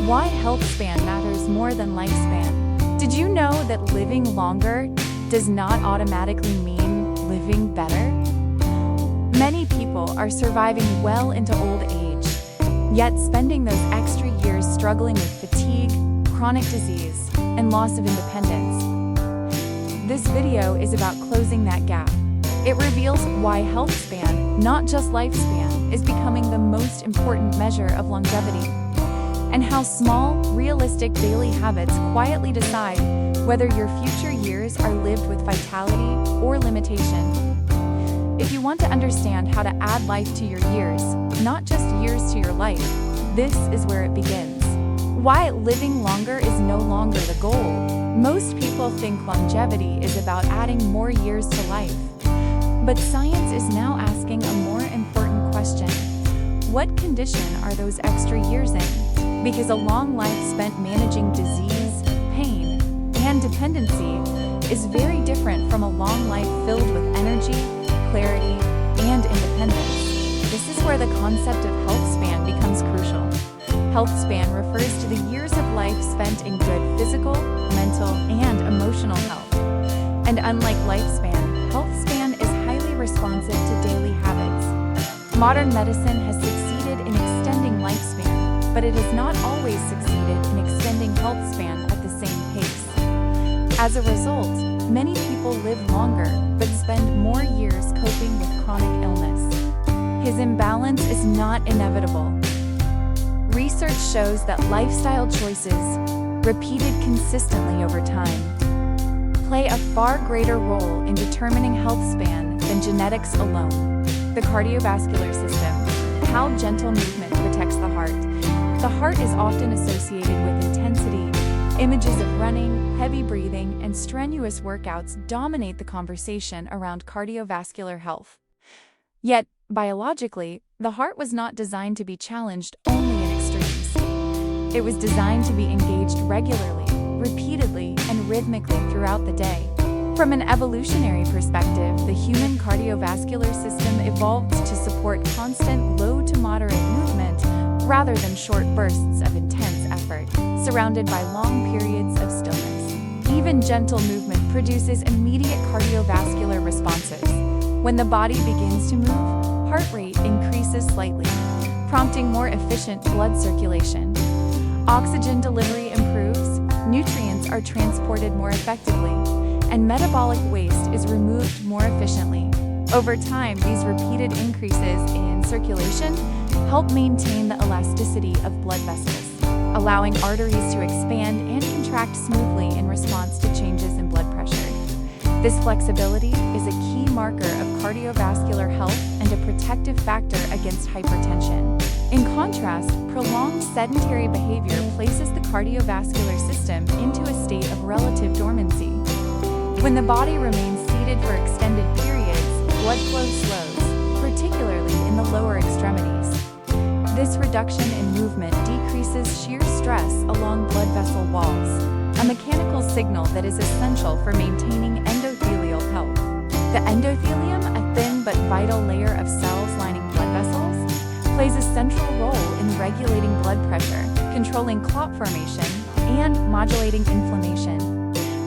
Why health span matters more than lifespan. Did you know that living longer does not automatically mean living better? Many people are surviving well into old age, yet spending those extra years struggling with fatigue, chronic disease, and loss of independence. This video is about closing that gap. It reveals why health span, not just lifespan, is becoming the most important measure of longevity, and how small, realistic daily habits quietly decide whether your future years are lived with vitality or limitation. If you want to understand how to add life to your years, not just years to your life, this is where it begins. Why living longer is no longer the goal. Most people think longevity is about adding more years to life. But science is now asking a more important question. What condition are those extra years in? Because a long life spent managing disease, pain, and dependency is very different from a long life filled with energy, clarity, and independence. This is where the concept of health span becomes crucial. Health span refers to the years of life spent in good physical, mental, and emotional health. And unlike lifespan, health span is highly responsive to daily habits. Modern medicine has succeeded in extending lifespan, but it has not always succeeded in extending health span at the same pace. As a result, many people live longer but spend more years coping with chronic illness. His imbalance is not inevitable. Research shows that lifestyle choices, repeated consistently over time, play a far greater role in determining health span than genetics alone. The cardiovascular system, how gentle movement protects the heart. The heart is often associated with intensity. Images of running, heavy breathing, and strenuous workouts dominate the conversation around cardiovascular health. Yet, biologically, the heart was not designed to be challenged only in extremes. It was designed to be engaged regularly, repeatedly, and rhythmically throughout the day. From an evolutionary perspective, the human cardiovascular system evolved to support constant low to moderate movement rather than short bursts of intense effort, surrounded by long periods of stillness. Even gentle movement produces immediate cardiovascular responses. When the body begins to move, heart rate increases slightly, prompting more efficient blood circulation. Oxygen delivery improves, nutrients are transported more effectively, and metabolic waste is removed more efficiently. Over time, these repeated increases in circulation help maintain the elasticity of blood vessels, allowing arteries to expand and contract smoothly in response to changes in blood pressure. This flexibility is a key marker of cardiovascular health and a protective factor against hypertension. In contrast, prolonged sedentary behavior places the cardiovascular system into a state of relative dormancy. When the body remains seated for extended periods, blood flow slows, particularly in the lower extremities. This reduction in movement decreases shear stress along blood vessel walls, a mechanical signal that is essential for maintaining endothelial health. The endothelium, a thin but vital layer of cells lining blood vessels, plays a central role in regulating blood pressure, controlling clot formation, and modulating inflammation.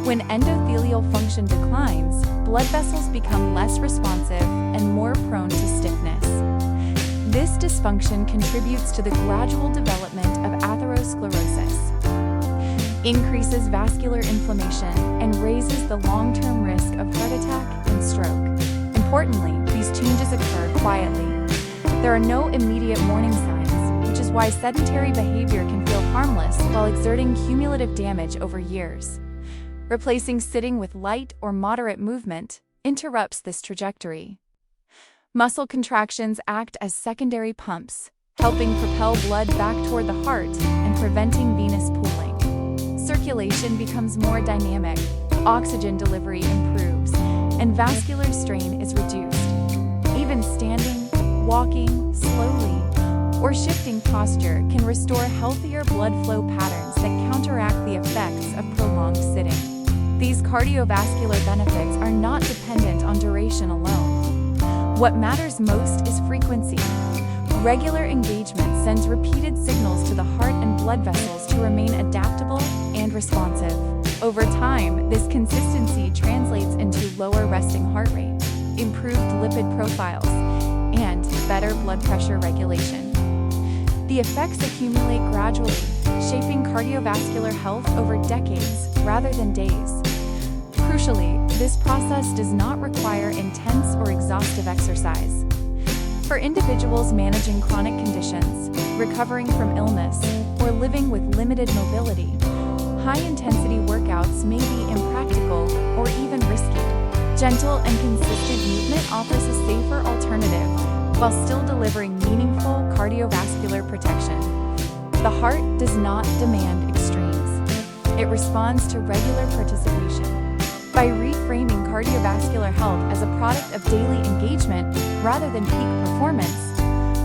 When endothelial function declines, blood vessels become less responsive and more prone to stiffness. This dysfunction contributes to the gradual development of atherosclerosis, increases vascular inflammation, and raises the long-term risk of heart attack and stroke. Importantly, these changes occur quietly. There are no immediate warning signs, which is why sedentary behavior can feel harmless while exerting cumulative damage over years. Replacing sitting with light or moderate movement interrupts this trajectory. Muscle contractions act as secondary pumps, helping propel blood back toward the heart and preventing venous pooling. Circulation becomes more dynamic, oxygen delivery improves, and vascular strain is reduced. Even standing, walking slowly, or shifting posture can restore healthier blood flow patterns that counteract the effects of prolonged sitting. These cardiovascular benefits are not dependent on duration alone. What matters most is frequency. Regular engagement sends repeated signals to the heart and blood vessels to remain adaptable and responsive. Over time, this consistency translates into lower resting heart rate, improved lipid profiles, and better blood pressure regulation. The effects accumulate gradually, shaping cardiovascular health over decades rather than days. Crucially, this process does not require intense or exhaustive exercise. For individuals managing chronic conditions, recovering from illness, or living with limited mobility, high-intensity workouts may be impractical or even risky. Gentle and consistent movement offers a safer alternative while still delivering meaningful cardiovascular protection. The heart does not demand extremes. It responds to regular participation. By reframing cardiovascular health as a product of daily engagement rather than peak performance,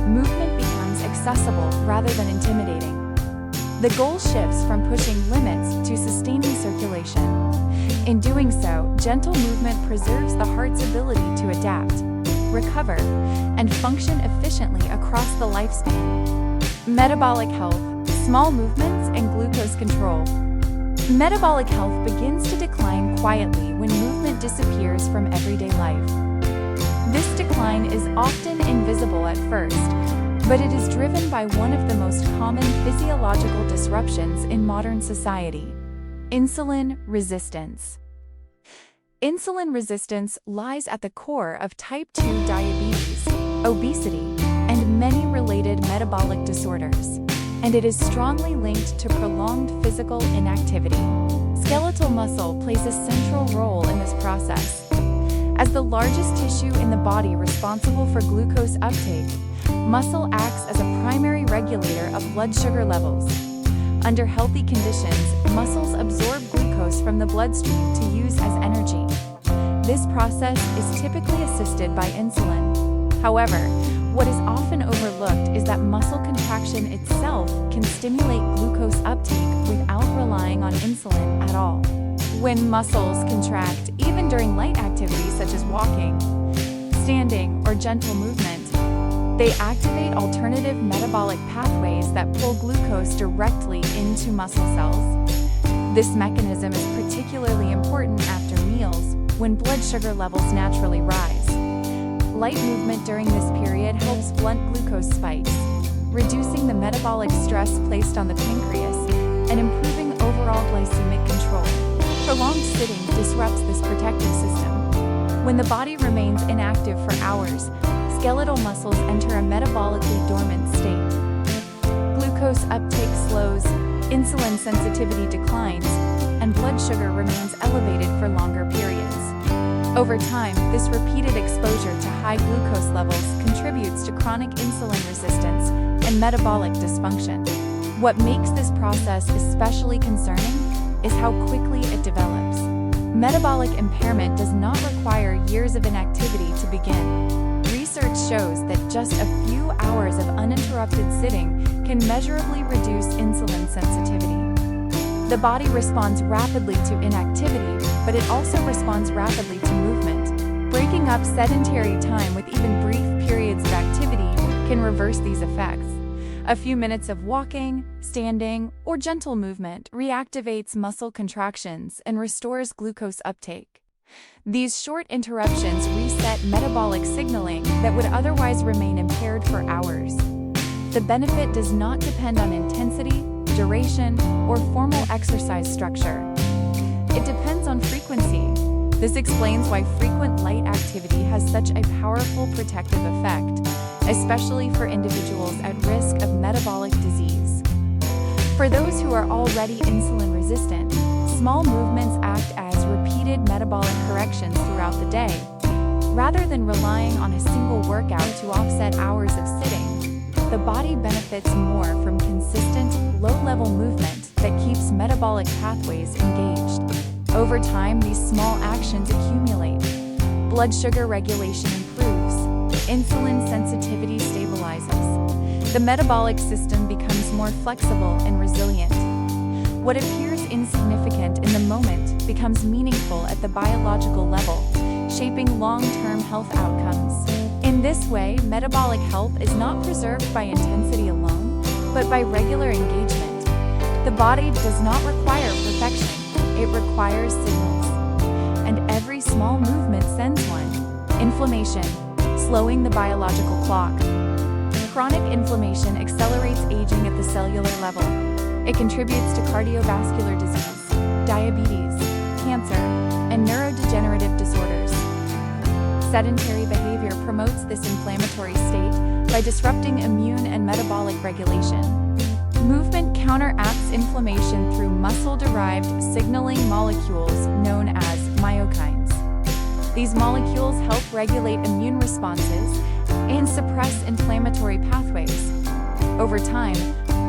movement becomes accessible rather than intimidating. The goal shifts from pushing limits to sustaining circulation. In doing so, gentle movement preserves the heart's ability to adapt, recover, and function efficiently across the lifespan. Metabolic health, small movements, and glucose control. Metabolic health begins to decline quietly when movement disappears from everyday life. This decline is often invisible at first, but it is driven by one of the most common physiological disruptions in modern society: insulin resistance. Insulin resistance lies at the core of type 2 diabetes, obesity, and many related metabolic disorders, and it is strongly linked to prolonged physical inactivity. Skeletal muscle plays a central role in this process. As the largest tissue in the body responsible for glucose uptake, muscle acts as a primary regulator of blood sugar levels. Under healthy conditions, muscles absorb glucose from the bloodstream to use as energy. This process is typically assisted by insulin. However, what is often overlooked is that muscle contraction itself can stimulate glucose uptake without relying on insulin at all. When muscles contract, even during light activities such as walking, standing, or gentle movement, they activate alternative metabolic pathways that pull glucose directly into muscle cells. This mechanism is particularly important after meals, when blood sugar levels naturally rise. Light movement during this period helps blunt glucose spikes, reducing the metabolic stress placed on the pancreas and improving overall glycemic control. Prolonged sitting disrupts this protective system. When the body remains inactive for hours, skeletal muscles enter a metabolically dormant state. Glucose uptake slows, insulin sensitivity declines, and blood sugar remains elevated for longer periods. Over time, this repeated exposure to high glucose levels contributes to chronic insulin resistance and metabolic dysfunction. What makes this process especially concerning is how quickly it develops. Metabolic impairment does not require years of inactivity to begin. Research shows that just a few hours of uninterrupted sitting can measurably reduce insulin sensitivity. The body responds rapidly to inactivity, but it also responds rapidly to movement. Breaking up sedentary time with even brief periods of activity can reverse these effects. A few minutes of walking, standing, or gentle movement reactivates muscle contractions and restores glucose uptake. These short interruptions reset metabolic signaling that would otherwise remain impaired for hours. The benefit does not depend on intensity, duration, or formal exercise structure. It depends on frequency. This explains why frequent light activity has such a powerful protective effect, especially for individuals at risk of metabolic disease. For those who are already insulin resistant, small movements act as repeated metabolic corrections throughout the day. Rather than relying on a single workout to offset hours of sitting, the body benefits more from consistent, low-level movement that keeps metabolic pathways engaged. Over time, these small actions accumulate. Blood sugar regulation improves. Insulin sensitivity stabilizes. The metabolic system becomes more flexible and resilient. What appears insignificant in the moment becomes meaningful at the biological level, shaping long-term health outcomes. In this way, metabolic health is not preserved by intensity alone, but by regular engagement. The body does not require perfection, it requires signals. And every small movement sends one. Inflammation, slowing the biological clock. Chronic inflammation accelerates aging at the cellular level. It contributes to cardiovascular disease, diabetes, cancer, and neurodegenerative disorders. Sedentary behavior promotes this inflammatory state by disrupting immune and metabolic regulation. Movement counteracts inflammation through muscle-derived signaling molecules known as myokines. These molecules help regulate immune responses and suppress inflammatory pathways. Over time,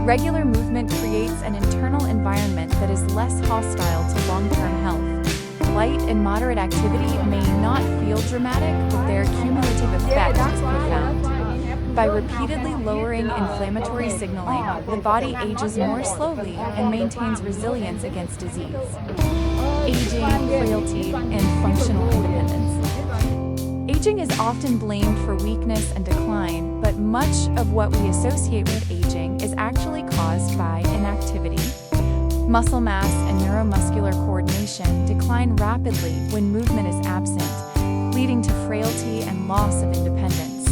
regular movement creates an internal environment that is less hostile to long-term health. Light and moderate activity may not feel dramatic, but their cumulative effect is profound. By repeatedly lowering inflammatory signaling, the body ages more slowly and maintains resilience against disease. Aging, frailty, and functional independence. Aging is often blamed for weakness and decline, but much of what we associate with aging is actually caused by inactivity. Muscle mass and neuromuscular coordination decline rapidly when movement is absent, leading to frailty and loss of independence.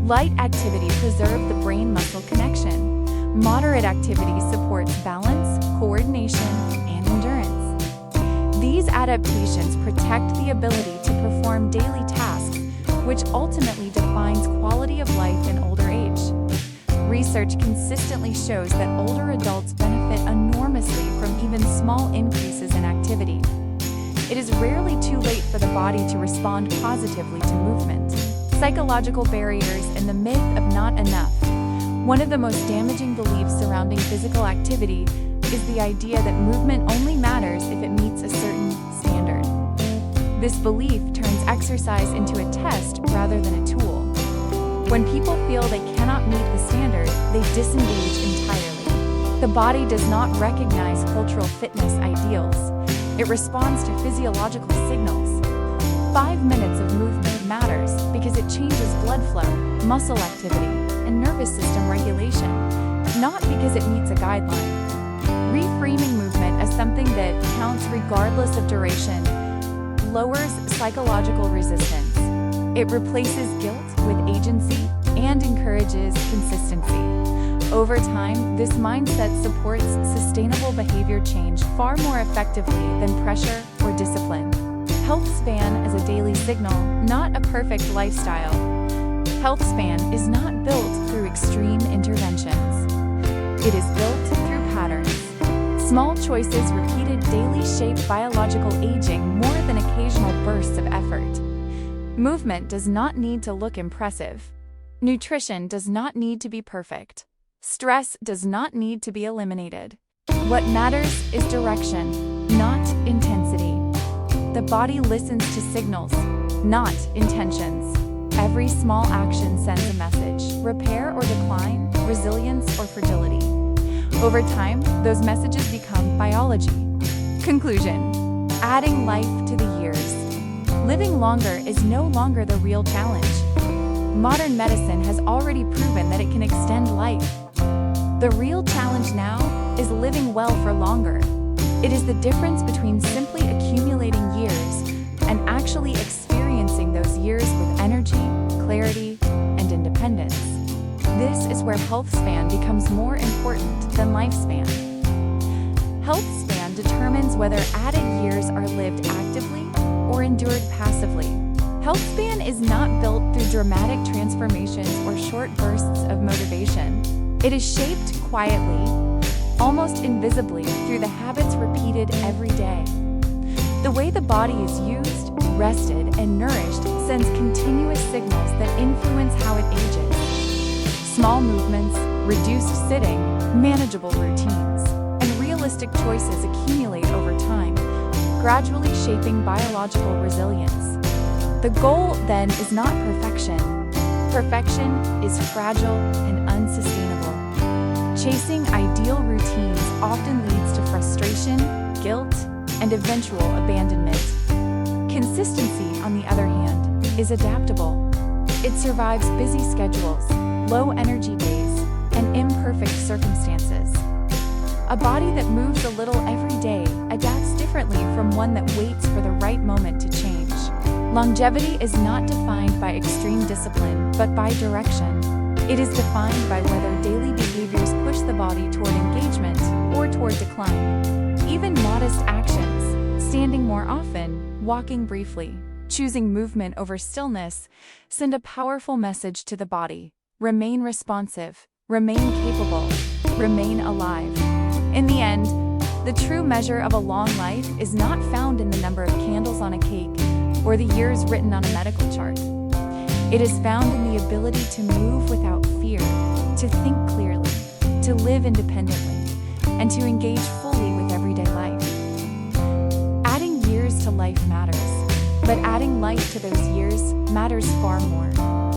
Light activity preserves the brain-muscle connection. Moderate activity supports balance, coordination, and endurance. These adaptations protect the ability to perform daily tasks, which ultimately defines quality of life in older age. Research consistently shows that older adults benefit enormously from even small increases in activity. It is rarely too late for the body to respond positively to movement. Psychological barriers and the myth of not enough. One of the most damaging beliefs surrounding physical activity is the idea that movement only matters if it meets a certain standard. This belief turns exercise into a test rather than a tool. When people feel they cannot meet the standard, they disengage entirely. The body does not recognize cultural fitness ideals. It responds to physiological signals. 5 minutes of movement matters because it changes blood flow, muscle activity, and nervous system regulation, not because it meets a guideline. Reframing movement as something that counts regardless of duration lowers psychological resistance. It replaces guilt with agency and encourages consistency. Over time, this mindset supports sustainable behavior change far more effectively than pressure or discipline. Health span as a daily signal, not a perfect lifestyle. Health span is not built through extreme interventions. It is built through patterns. Small choices repeated daily shape biological aging more than occasional bursts of effort. Movement does not need to look impressive. Nutrition does not need to be perfect. Stress does not need to be eliminated. What matters is direction, not intensity. The body listens to signals, not intentions. Every small action sends a message: repair or decline, resilience or fragility. Over time, those messages become biology. Conclusion: adding life to the years. Living longer is no longer the real challenge. Modern medicine has already proven that it can extend life. The real challenge now is living well for longer. It is the difference between simply accumulating years and actually experiencing those years with energy, clarity, and independence. This is where health span becomes more important than lifespan. Health span determines whether added years are lived actively or endured passively. Health span is not built through dramatic transformations or short bursts of motivation. It is shaped quietly, almost invisibly, through the habits repeated every day. The way the body is used, rested, and nourished sends continuous signals that influence how it ages. Small movements, reduced sitting, manageable routines, and realistic choices accumulate over time, gradually shaping biological resilience. The goal, then, is not perfection. Perfection is fragile and unsustainable. Chasing ideal routines often leads to frustration, guilt, and eventual abandonment. Consistency, on the other hand, is adaptable. It survives busy schedules, low energy days, and imperfect circumstances. A body that moves a little every day adapts differently from one that waits for the right moment to change. Longevity is not defined by extreme discipline, but by direction. It is defined by whether daily behaviors push the body toward engagement or toward decline. Even modest actions, standing more often, walking briefly, choosing movement over stillness, send a powerful message to the body. Remain responsive, remain capable, remain alive. In the end, the true measure of a long life is not found in the number of candles on a cake or the years written on a medical chart. It is found in the ability to move without fear, to think clearly, to live independently, and to engage fully with everyday life. Adding years to life matters, but adding life to those years matters far more.